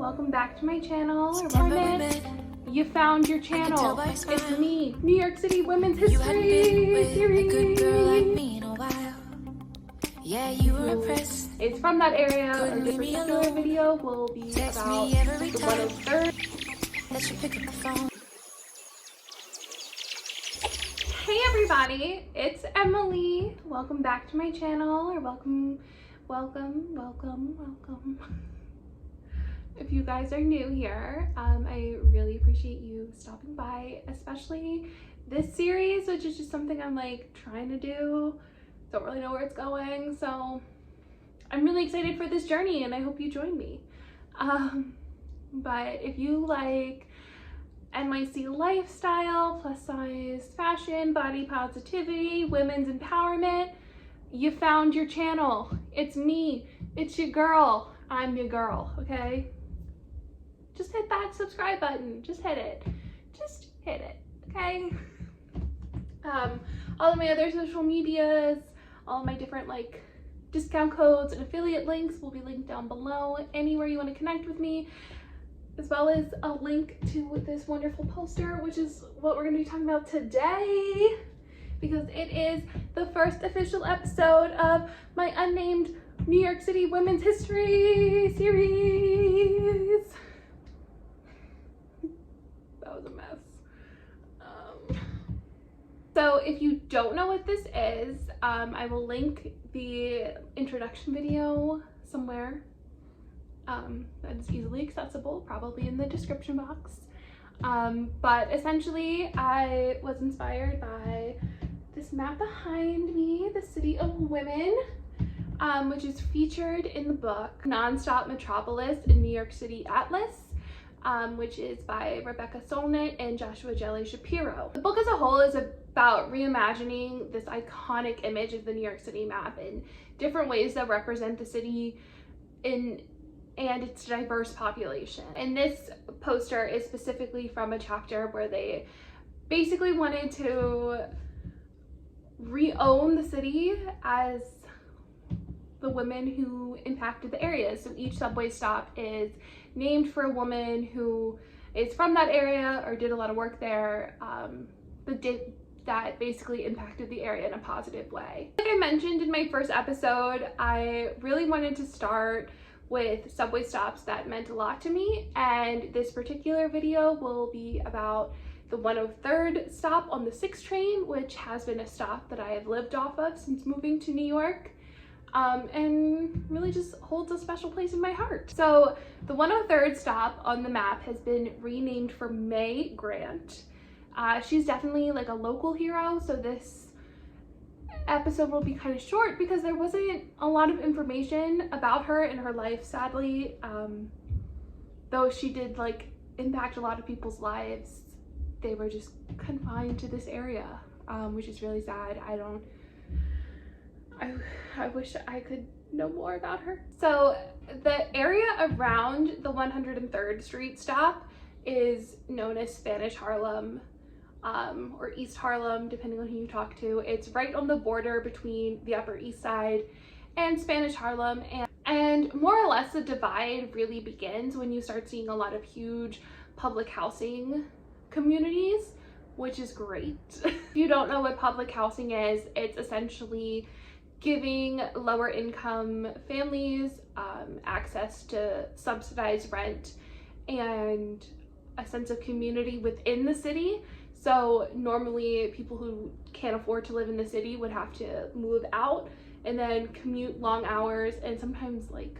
welcome back to my channel. You found your channel. It's me, New York City Women's History Series. Yeah, you were impressed. It's from that area, or this particular video will be about the 103rd. Let you pick up the phone. Hey everybody, it's Emily. Welcome back to my channel, or welcome. If you guys are new here, I really appreciate you stopping by, especially this series, which is just something I'm like trying to do. Don't really know where it's going, so I'm really excited for this journey and I hope you join me. But if you like NYC lifestyle, plus size fashion, body positivity, women's empowerment, you found your channel. It's me, it's your girl. I'm your girl, okay? Just hit that subscribe button. Just hit it, okay? All of my other social medias, all of my different like discount codes and affiliate links will be linked down below. Anywhere you want to connect with me, as well as a link to this wonderful poster, which is what we're going to be talking about today, because it is the first official episode of my unnamed New York City Women's History Series. That was a mess. So if you don't know what this is, I will link the introduction video somewhere that is easily accessible, probably in the description box. But essentially I was inspired by this map behind me, the City of Women, which is featured in the book Nonstop Metropolis in New York City Atlas, which is by Rebecca Solnit and Joshua Jelly Shapiro. The book as a whole is about reimagining this iconic image of the New York City map in different ways that represent the city and its diverse population. And this poster is specifically from a chapter where they basically wanted to re-own the city as the women who impacted the area. So each subway stop is named for a woman who is from that area or did a lot of work there, that basically impacted the area in a positive way. Like I mentioned in my first episode, I really wanted to start with subway stops that meant a lot to me, and this particular video will be about the 103rd stop on the 6 train, which has been a stop that I have lived off of since moving to New York, and really just holds a special place in my heart. So the 103rd stop on the map has been renamed for Mae Grant. She's definitely like a local hero, so this episode will be kind of short because there wasn't a lot of information about her and her life, sadly. Though she did like impact a lot of people's lives, they were just confined to this area, which is really sad. I wish I could know more about her. So the area around the 103rd Street stop is known as Spanish Harlem, or East Harlem, depending on who you talk to. It's right on the border between the Upper East Side and Spanish Harlem, and more or less the divide really begins when you start seeing a lot of huge public housing communities, which is great. If you don't know what public housing is, it's essentially giving lower income families access to subsidized rent and a sense of community within the city. So normally people who can't afford to live in the city would have to move out and then commute long hours and sometimes like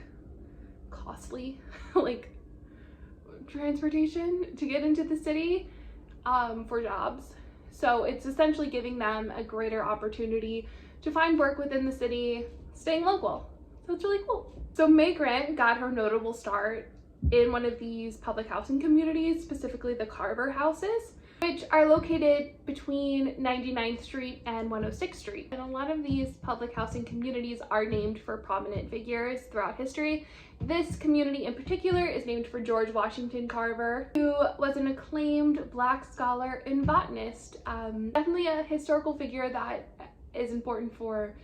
costly like transportation to get into the city for jobs. So it's essentially giving them a greater opportunity to find work within the city, staying local. So it's really cool. So Mae Grant got her notable start in one of these public housing communities, specifically the Carver Houses, which are located between 99th Street and 106th Street. And a lot of these public housing communities are named for prominent figures throughout history. This community in particular is named for George Washington Carver, who was an acclaimed Black scholar and botanist. Definitely a historical figure that is important for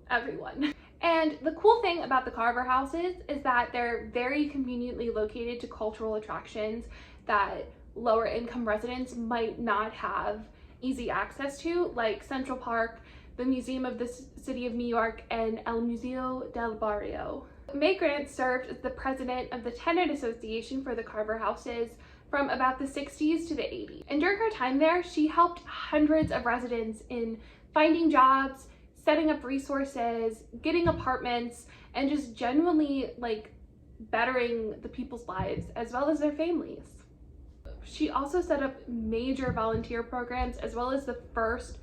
everyone. And the cool thing about the Carver Houses is that they're very conveniently located to cultural attractions that lower income residents might not have easy access to, like Central Park, the Museum of the City of New York, and El Museo del Barrio. Mae Grant served as the president of the Tenant Association for the Carver Houses from about the 60s to the 80s. And during her time there, she helped hundreds of residents in finding jobs, setting up resources, getting apartments, and just genuinely like bettering the people's lives as well as their families. She also set up major volunteer programs as well as the first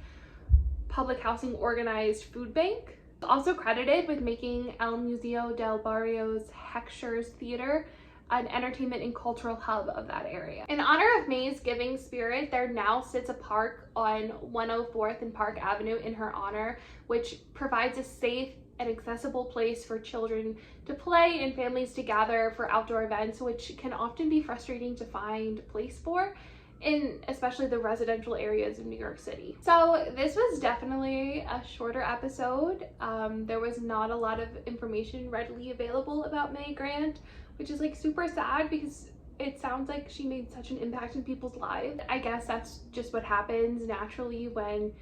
public housing organized food bank. Also credited with making El Museo del Barrio's Heckscher's Theater an entertainment and cultural hub of that area. In honor of Mae's giving spirit, there now sits a park on 104th and Park Avenue in her honor, which provides a safe and accessible place for children to play and families to gather for outdoor events, which can often be frustrating to find a place for in especially the residential areas of New York City. So this was definitely a shorter episode. There was not a lot of information readily available about Mae Grant, which is like super sad because it sounds like she made such an impact in people's lives. I guess that's just what happens naturally when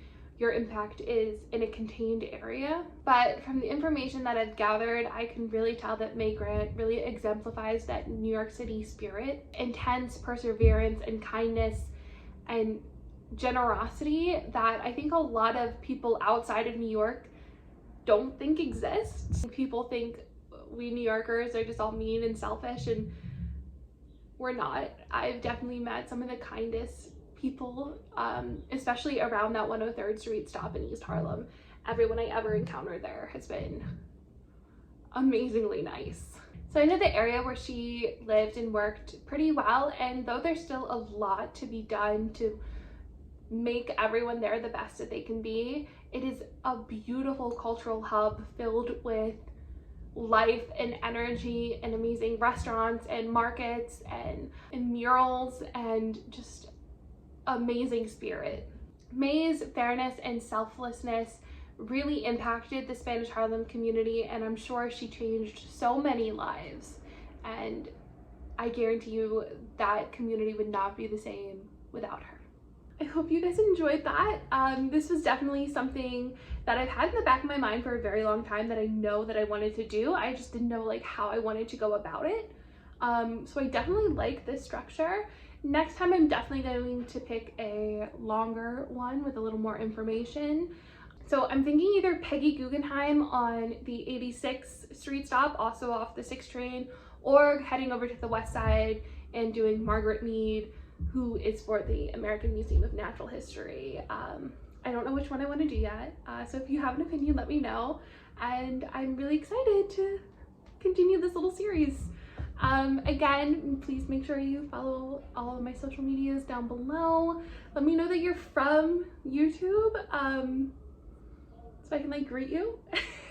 your impact is in a contained area. But from the information that I've gathered, I can really tell that Mae Grant really exemplifies that New York City spirit, intense perseverance and kindness and generosity that I think a lot of people outside of New York don't think exists. People think we New Yorkers are just all mean and selfish, and we're not. I've definitely met some of the kindest people, especially around that 103rd Street stop in East Harlem. Everyone I ever encountered there has been amazingly nice. So I know the area where she lived and worked pretty well, and though there's still a lot to be done to make everyone there the best that they can be, it is a beautiful cultural hub filled with life and energy and amazing restaurants and markets and murals and just amazing spirit. Mae's fairness and selflessness really impacted the Spanish Harlem community, and I'm sure she changed so many lives, and I guarantee you that community would not be the same without her. I hope you guys enjoyed that. This was definitely something that I've had in the back of my mind for a very long time that I know that I wanted to do. I just didn't know like how I wanted to go about it. So I definitely like this structure. Next time I'm definitely going to pick a longer one with a little more information. So I'm thinking either Peggy Guggenheim on the 86th Street stop, also off the 6th train, or heading over to the west side and doing Margaret Mead, who is for the American Museum of Natural History. I don't know which one I want to do yet, so if you have an opinion, let me know. And I'm really excited to continue this little series. Again, please make sure you follow all of my social medias down below. Let me know that you're from YouTube, so I can like greet you.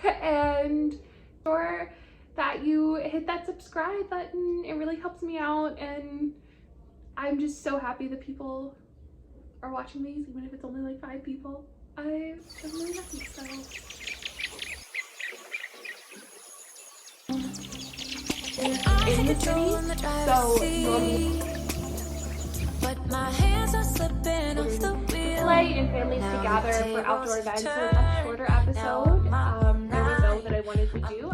And sure that you hit that subscribe button. It really helps me out, and I'm just so happy that people are watching these, even if it's only like 5 people. I'm really happy, so. In the city, so normally but my hands are slipping off the wheel. Play and families to gather for outdoor events. So a shorter episode. There was no that I wanted to do.